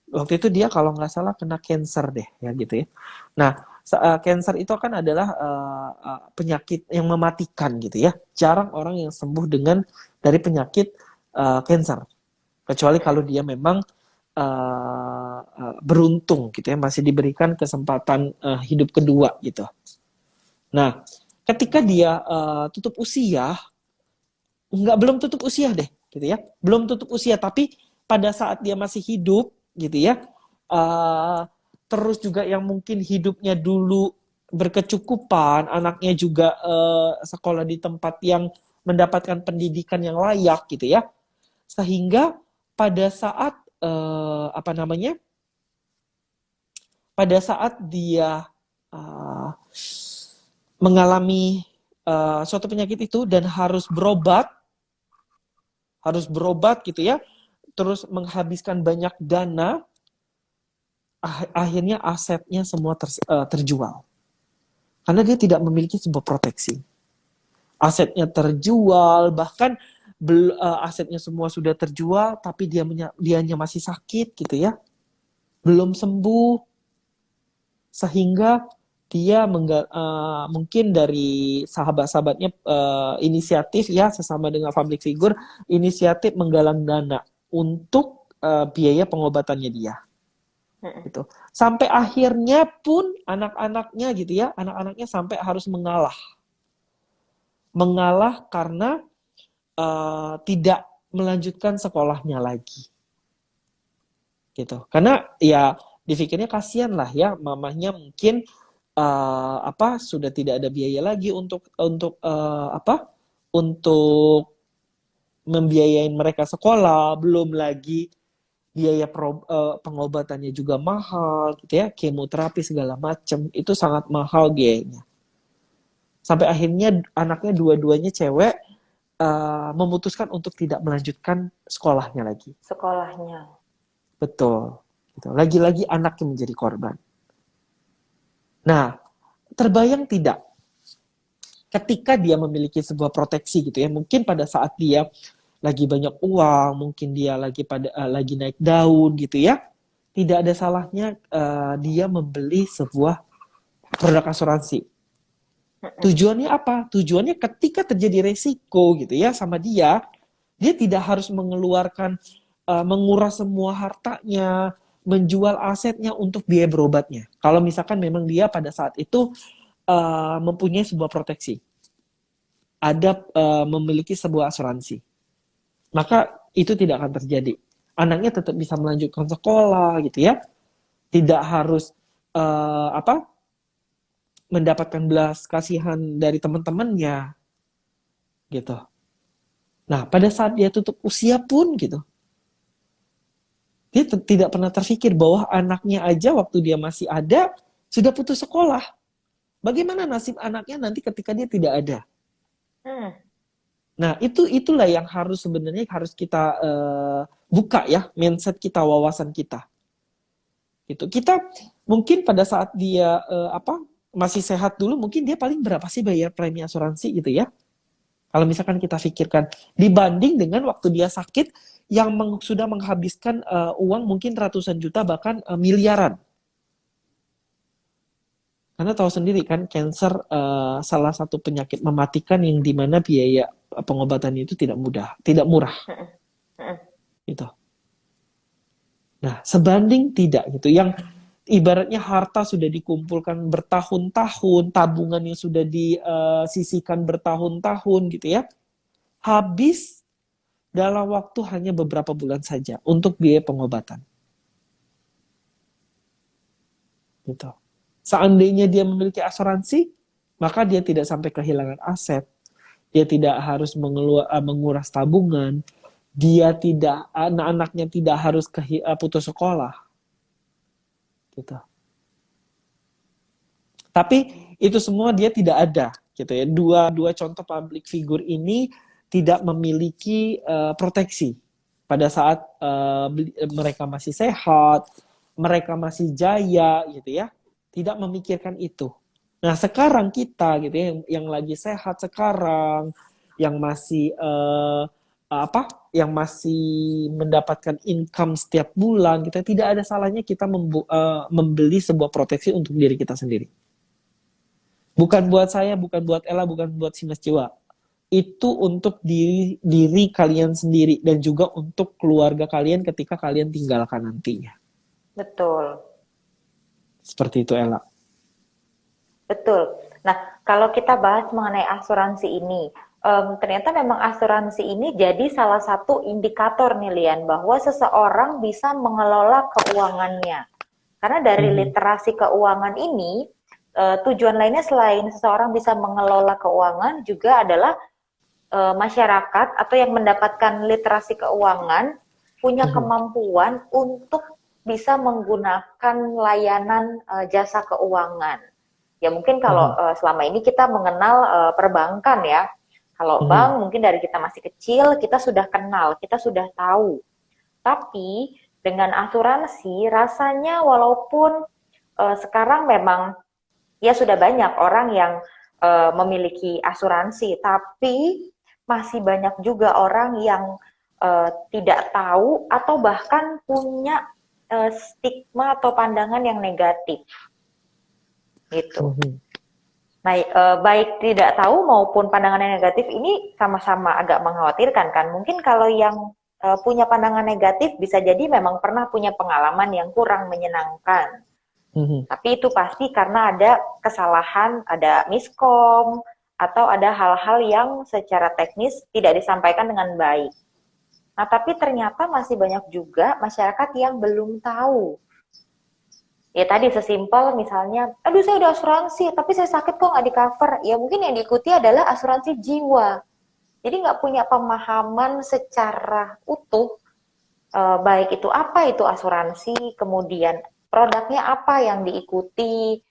Waktu itu dia kalau nggak salah kena cancer deh ya gitu ya. Nah, cancer itu kan adalah penyakit yang mematikan gitu ya. Jarang orang yang sembuh dari penyakit cancer. Kecuali kalau dia memang beruntung gitu ya, masih diberikan kesempatan hidup kedua gitu. Nah, ketika dia tutup usia, belum tutup usia deh gitu ya, belum tutup usia, tapi pada saat dia masih hidup gitu ya, terus juga yang mungkin hidupnya dulu berkecukupan, anaknya juga sekolah di tempat yang mendapatkan pendidikan yang layak gitu ya, sehingga pada saat pada saat dia mengalami suatu penyakit itu dan harus berobat gitu ya, terus menghabiskan banyak dana, akhirnya asetnya semua terjual. Karena dia tidak memiliki sebuah proteksi. Asetnya terjual, bahkan asetnya semua sudah terjual, tapi dianya masih sakit gitu ya, belum sembuh, sehingga dia mungkin dari sahabat-sahabatnya inisiatif ya, sesama dengan public figure, inisiatif menggalang dana untuk biaya pengobatannya dia. Gitu. Sampai akhirnya pun anak-anaknya gitu ya, anak-anaknya sampai harus mengalah karena tidak melanjutkan sekolahnya lagi. Gitu. Karena ya dipikirnya kasihan lah ya, mamahnya mungkin sudah tidak ada biaya lagi untuk membiayain mereka sekolah, belum lagi biaya pengobatannya juga mahal gitu ya, kemoterapi segala macam itu sangat mahal biayanya. Sampai akhirnya anaknya dua-duanya cewek memutuskan untuk tidak melanjutkan sekolahnya lagi. Sekolahnya. Betul. Gitu. Lagi-lagi anaknya menjadi korban. Nah, terbayang tidak ketika dia memiliki sebuah proteksi gitu ya, mungkin pada saat dia lagi banyak uang, mungkin dia lagi naik daun gitu ya, tidak ada salahnya dia membeli sebuah produk asuransi. Tujuannya apa? Tujuannya ketika terjadi resiko gitu ya sama dia, Dia tidak harus mengeluarkan, menguras semua hartanya, menjual asetnya untuk biaya berobatnya. Kalau misalkan memang dia pada saat itu mempunyai sebuah proteksi, ada memiliki sebuah asuransi, maka itu tidak akan terjadi. Anaknya tetap bisa melanjutkan sekolah gitu ya, tidak harus apa mendapatkan belas kasihan dari teman-temannya gitu. Nah, pada saat dia tutup usia pun gitu, dia tidak pernah terfikir bahwa anaknya aja waktu dia masih ada sudah putus sekolah. Bagaimana nasib anaknya nanti ketika dia tidak ada? Hmm. Nah, itulah yang harus sebenarnya harus kita buka ya, mindset kita, wawasan kita. Gitu. Kita mungkin pada saat dia apa masih sehat dulu, mungkin dia paling berapa sih bayar premi asuransi gitu ya? Kalau misalkan kita pikirkan dibanding dengan waktu dia sakit yang sudah menghabiskan uang mungkin ratusan juta bahkan miliaran. Karena tahu sendiri kan, cancer salah satu penyakit mematikan yang dimana biaya pengobatan itu tidak mudah, tidak murah, gitu. Nah, sebanding tidak gitu, yang ibaratnya harta sudah dikumpulkan bertahun-tahun, tabungan yang sudah disisihkan bertahun-tahun gitu ya, habis dalam waktu hanya beberapa bulan saja untuk biaya pengobatan. Gitu. Seandainya dia memiliki asuransi, maka dia tidak sampai kehilangan aset. Dia tidak harus menguras tabungan. Dia tidak, anak-anaknya tidak harus putus sekolah. Gitu. Tapi itu semua dia tidak ada, gitu ya. Dua contoh public figure ini tidak memiliki proteksi pada saat mereka masih sehat, mereka masih jaya, gitu ya. Tidak memikirkan itu. Nah, sekarang kita gitu ya, yang lagi sehat sekarang, yang masih apa? Yang masih mendapatkan income setiap bulan, kita tidak ada salahnya kita membeli sebuah proteksi untuk diri kita sendiri. Bukan buat saya, bukan buat Ella, bukan buat si Mas Jiwa. Itu untuk diri kalian sendiri dan juga untuk keluarga kalian ketika kalian tinggalkan nantinya. Betul. Seperti itu, Ella. Betul. Nah, kalau kita bahas mengenai asuransi ini, ternyata memang asuransi ini jadi salah satu indikator nih Lian, bahwa seseorang bisa mengelola keuangannya. Karena dari literasi keuangan ini, tujuan lainnya selain seseorang bisa mengelola keuangan juga adalah masyarakat atau yang mendapatkan literasi keuangan punya kemampuan untuk bisa menggunakan layanan jasa keuangan. Ya mungkin kalau selama ini kita mengenal perbankan ya. Kalau bank mungkin dari kita masih kecil kita sudah kenal, kita sudah tahu. Tapi dengan asuransi rasanya walaupun sekarang memang ya sudah banyak orang yang memiliki asuransi, tapi masih banyak juga orang yang tidak tahu atau bahkan punya stigma atau pandangan yang negatif gitu. Nah, baik tidak tahu maupun pandangan yang negatif ini sama-sama agak mengkhawatirkan kan. Mungkin kalau yang punya pandangan negatif bisa jadi memang pernah punya pengalaman yang kurang menyenangkan. Tapi itu pasti karena ada kesalahan, ada miskom, atau ada hal-hal yang secara teknis tidak disampaikan dengan baik. Nah, tapi ternyata masih banyak juga masyarakat yang belum tahu. Ya tadi sesimpel misalnya, aduh saya udah asuransi, tapi saya sakit kok nggak di cover. Ya mungkin yang diikuti adalah asuransi jiwa. Jadi nggak punya pemahaman secara utuh, baik itu apa itu asuransi, kemudian produknya apa yang diikuti.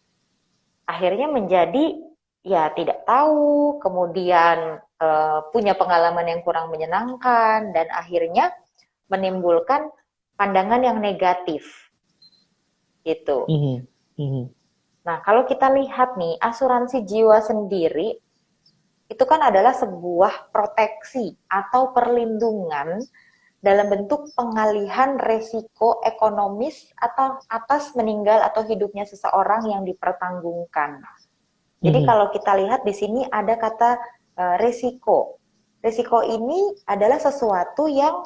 Akhirnya menjadi ya tidak tahu, kemudian punya pengalaman yang kurang menyenangkan, dan akhirnya menimbulkan pandangan yang negatif. Gitu. Nah, kalau kita lihat nih, asuransi jiwa sendiri itu kan adalah sebuah proteksi atau perlindungan dalam bentuk pengalihan resiko ekonomis atau atas meninggal atau hidupnya seseorang yang dipertanggungkan. Jadi kalau kita lihat di sini ada kata resiko. risiko ini adalah sesuatu yang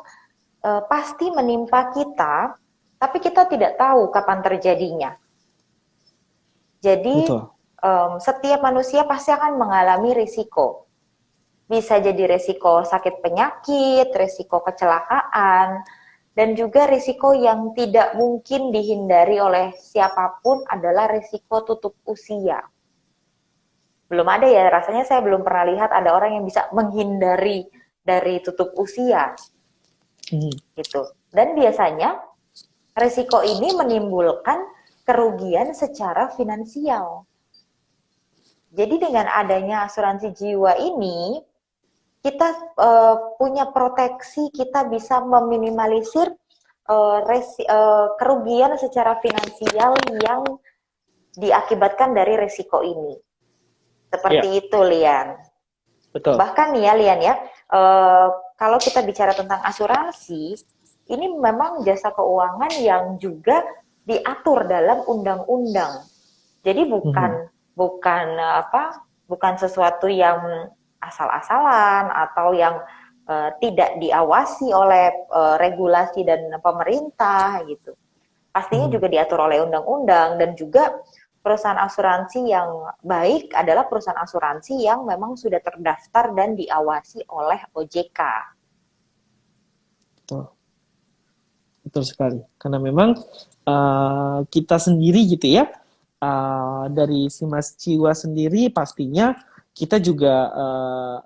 pasti menimpa kita, tapi kita tidak tahu kapan terjadinya. Jadi Betul. setiap manusia pasti akan mengalami risiko. Bisa jadi risiko sakit penyakit, risiko kecelakaan, dan juga risiko yang tidak mungkin dihindari oleh siapapun adalah risiko tutup usia. Belum ada ya, rasanya saya belum pernah lihat ada orang yang bisa menghindari dari tutup usia. Gitu. Dan biasanya risiko ini menimbulkan kerugian secara finansial. Jadi dengan adanya asuransi jiwa ini, kita punya proteksi, kita bisa meminimalisir kerugian secara finansial yang diakibatkan dari risiko ini. Seperti itu, Lian. Betul. Bahkan nih ya, Lian ya, kalau kita bicara tentang asuransi, ini memang jasa keuangan yang juga diatur dalam undang-undang. Jadi bukan sesuatu yang asal-asalan atau yang tidak diawasi oleh regulasi dan pemerintah gitu. Pastinya juga diatur oleh undang-undang, dan juga perusahaan asuransi yang baik adalah perusahaan asuransi yang memang sudah terdaftar dan diawasi oleh OJK. Betul. Betul sekali. Karena memang kita sendiri gitu ya, dari si Mas Jiwa sendiri pastinya kita juga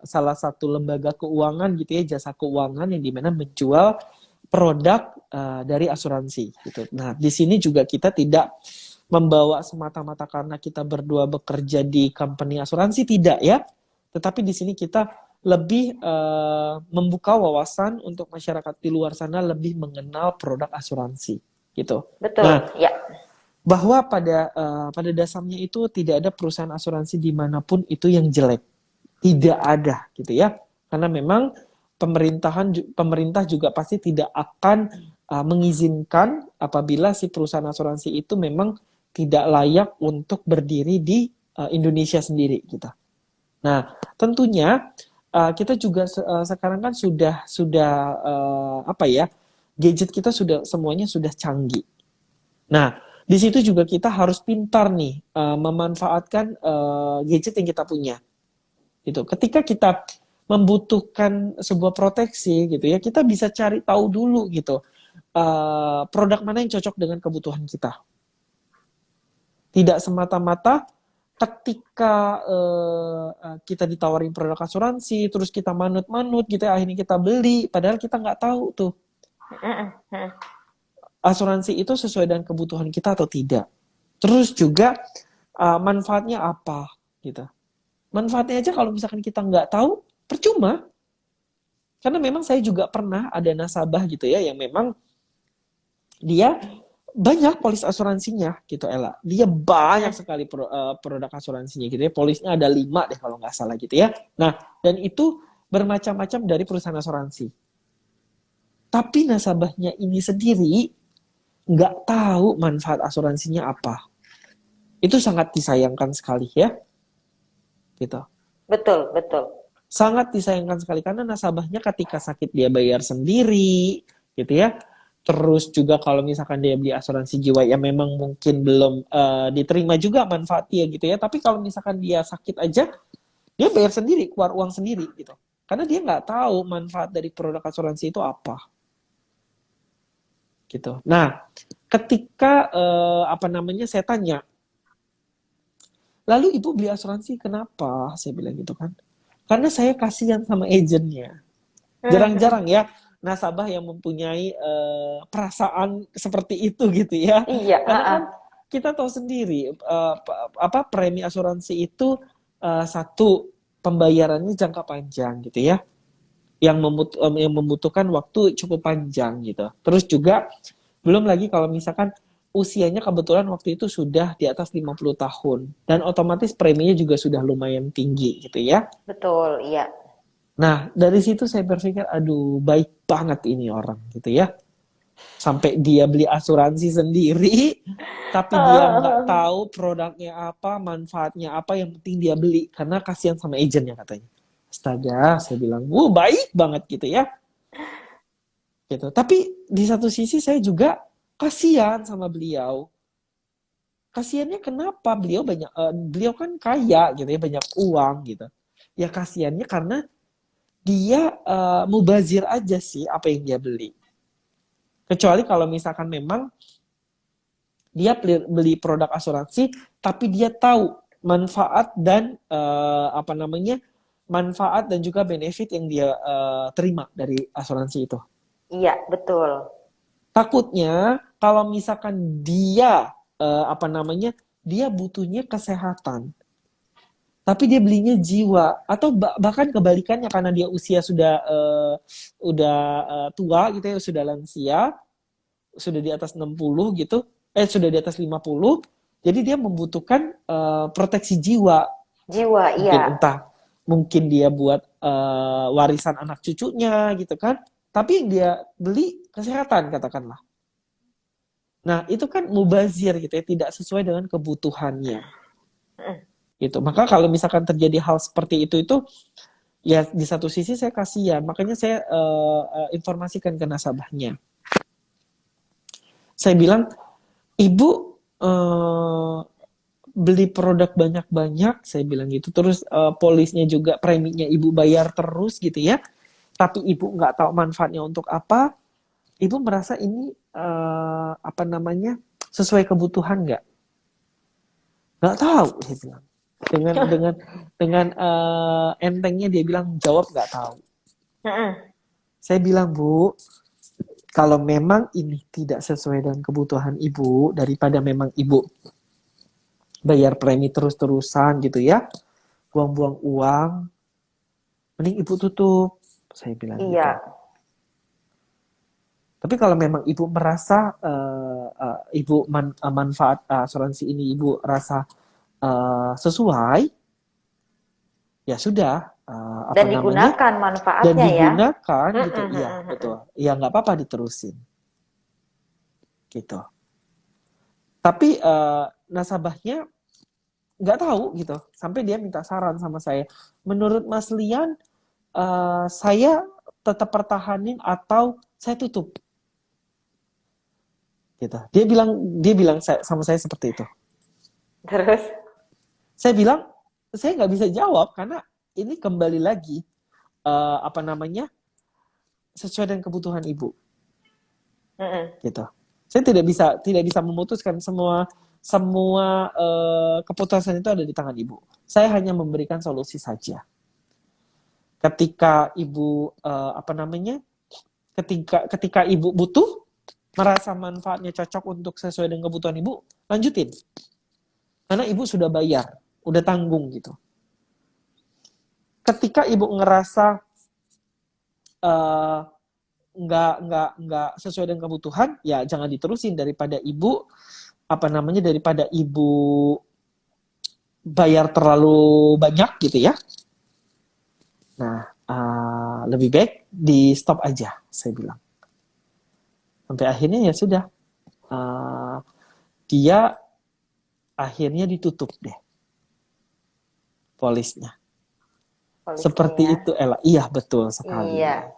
salah satu lembaga keuangan gitu ya, jasa keuangan yang dimana menjual produk dari asuransi gitu. Nah, di sini juga kita tidak membawa semata-mata karena kita berdua bekerja di company asuransi, tidak ya. Tetapi di sini kita lebih membuka wawasan untuk masyarakat di luar sana lebih mengenal produk asuransi gitu. Betul, nah, ya. Bahwa pada dasarnya itu tidak ada perusahaan asuransi dimanapun itu yang jelek, tidak ada gitu ya, karena memang pemerintah juga pasti tidak akan mengizinkan apabila si perusahaan asuransi itu memang tidak layak untuk berdiri di Indonesia sendiri gitu. Nah, tentunya kita juga sekarang kan sudah gadget kita semuanya sudah canggih. Nah, di situ juga kita harus pintar nih memanfaatkan gadget yang kita punya. Gitu. Ketika kita membutuhkan sebuah proteksi gitu ya, kita bisa cari tahu dulu gitu produk mana yang cocok dengan kebutuhan kita. Tidak semata-mata ketika kita ditawarin produk asuransi, terus kita manut-manut gitu ya, akhirnya kita beli, padahal kita nggak tahu tuh asuransi itu sesuai dengan kebutuhan kita atau tidak. Terus juga manfaatnya apa gitu. Manfaatnya aja kalau misalkan kita nggak tahu, percuma. Karena memang saya juga pernah ada nasabah gitu ya, yang memang dia banyak polis asuransinya gitu, Ella. Dia banyak sekali produk asuransinya gitu ya. Polisnya ada 5 deh kalau nggak salah gitu ya. Nah, dan itu bermacam-macam dari perusahaan asuransi. Tapi nasabahnya ini sendiri nggak tahu manfaat asuransinya apa. Itu sangat disayangkan sekali ya. Gitu. Betul, betul. Sangat disayangkan sekali karena nasabahnya ketika sakit dia bayar sendiri gitu ya. Terus juga kalau misalkan dia beli asuransi jiwa ya memang mungkin belum diterima juga manfaatnya gitu ya. Tapi kalau misalkan dia sakit aja, dia bayar sendiri, keluar uang sendiri gitu. Karena dia nggak tahu manfaat dari produk asuransi itu apa. Gitu. Nah, ketika saya tanya, lalu ibu beli asuransi kenapa? Saya bilang gitu kan. Karena saya kasihan sama agennya. Jarang-jarang ya nasabah yang mempunyai perasaan seperti itu gitu ya. Iya. Karena kan kita tahu sendiri premi asuransi itu satu, pembayarannya jangka panjang gitu ya. Yang membutuhkan waktu cukup panjang gitu. Terus juga belum lagi kalau misalkan usianya kebetulan waktu itu sudah di atas 50 tahun dan otomatis preminya juga sudah lumayan tinggi gitu ya. Betul, iya. Nah, dari situ saya berpikir, aduh, baik banget ini orang gitu ya. Sampai dia beli asuransi sendiri, tapi dia nggak tahu produknya apa, manfaatnya apa, yang penting dia beli karena kasihan sama agennya katanya. Astaga, saya bilang, baik banget gitu ya. Gitu. Tapi di satu sisi saya juga kasihan sama beliau. Kasihannya kenapa? Beliau kan kaya gitu ya, banyak uang gitu. Ya kasihannya karena dia mubazir aja sih apa yang dia beli. Kecuali kalau misalkan memang dia beli produk asuransi, tapi dia tahu manfaat dan manfaat dan juga benefit yang dia terima dari asuransi itu. Iya, betul. Takutnya kalau misalkan dia dia butuhnya kesehatan, tapi dia belinya jiwa atau bahkan kebalikannya karena dia usia sudah tua gitu ya, sudah lansia, sudah di atas 60 gitu, sudah di atas 50, jadi dia membutuhkan proteksi jiwa. Jiwa, iya. Mungkin dia buat warisan anak cucunya gitu kan. Tapi yang dia beli kesehatan katakanlah. Nah, itu kan mubazir gitu ya, tidak sesuai dengan kebutuhannya. Gitu. Maka kalau misalkan terjadi hal seperti itu ya di satu sisi saya kasihan, makanya saya informasikan ke nasabahnya. Saya bilang, Ibu beli produk banyak-banyak, saya bilang gitu. Terus polisnya juga, preminya Ibu bayar terus gitu ya. Tapi Ibu nggak tahu manfaatnya untuk apa. Ibu merasa ini sesuai kebutuhan nggak? Nggak tahu, saya bilang. Dengan entengnya dia bilang jawab nggak tahu. Saya bilang, Bu, kalau memang ini tidak sesuai dengan kebutuhan Ibu, daripada memang Ibu bayar premi terus-terusan gitu ya, buang-buang uang, mending Ibu tutup, saya bilang gitu. Tapi kalau memang Ibu merasa Ibu manfaat asuransi ini Ibu rasa sesuai, ya sudah. Dan digunakan manfaatnya dan digunakan ya. Gitu, iya betul. Ya nggak apa-apa diterusin, gitu. Tapi nasabahnya nggak tahu gitu, sampai dia minta saran sama saya. Menurut Mas Lian, saya tetap pertahanin atau saya tutup? Gitu. Dia bilang sama saya seperti itu. Terus? Saya bilang, saya nggak bisa jawab karena ini kembali lagi sesuai dengan kebutuhan Ibu. Gitu. Saya tidak bisa memutuskan, semua keputusan itu ada di tangan Ibu. Saya hanya memberikan solusi saja. Ketika Ibu ketika Ibu butuh, merasa manfaatnya cocok untuk sesuai dengan kebutuhan Ibu, lanjutin. Karena Ibu sudah bayar, udah tanggung gitu. Ketika Ibu ngerasa nggak sesuai dengan kebutuhan, ya jangan diterusin, daripada Ibu bayar terlalu banyak gitu ya. Nah, lebih baik di stop aja, saya bilang. Sampai akhirnya ya sudah, dia akhirnya ditutup deh polisnya. Seperti itu, Ella. Iya, betul sekali. Iya.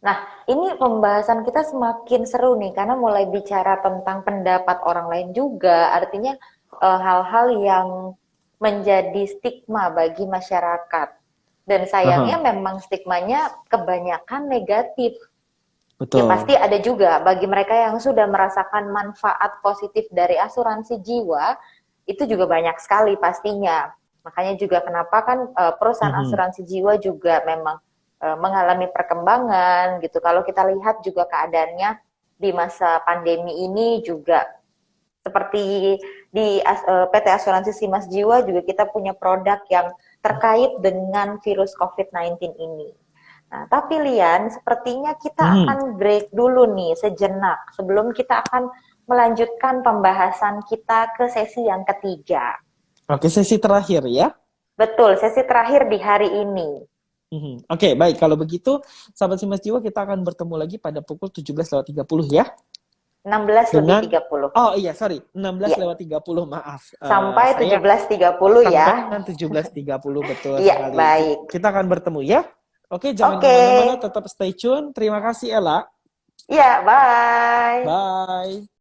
Nah, ini pembahasan kita semakin seru nih, karena mulai bicara tentang pendapat orang lain juga, artinya hal-hal yang menjadi stigma bagi masyarakat. Dan sayangnya memang stigmanya kebanyakan negatif. Betul. Ya pasti ada juga bagi mereka yang sudah merasakan manfaat positif dari asuransi jiwa, itu juga banyak sekali pastinya. Makanya juga kenapa kan perusahaan asuransi jiwa juga memang mengalami perkembangan gitu. Kalau kita lihat juga keadaannya di masa pandemi ini juga seperti di PT Asuransi Simas Jiwa juga kita punya produk yang terkait dengan virus COVID-19 ini. Nah, tapi Lian, sepertinya kita akan break dulu nih sejenak sebelum kita akan melanjutkan pembahasan kita ke sesi yang ketiga. Oke, sesi terakhir ya? Betul, sesi terakhir di hari ini. Oke, baik. Kalau begitu, sahabat Simas Jiwa, kita akan bertemu lagi pada pukul 17.30 ya. 16 Dengan lebih 30. oh iya sorry 16 Ya, lewat 30 maaf. sampai Saya 17.30 sampai ya. dengan 17.30 betul Iya, sekali. baik. Kita akan bertemu ya. Oke, jangan Oke. kemana-mana, tetap stay tune. Terima kasih Ella. Ya, bye. Bye.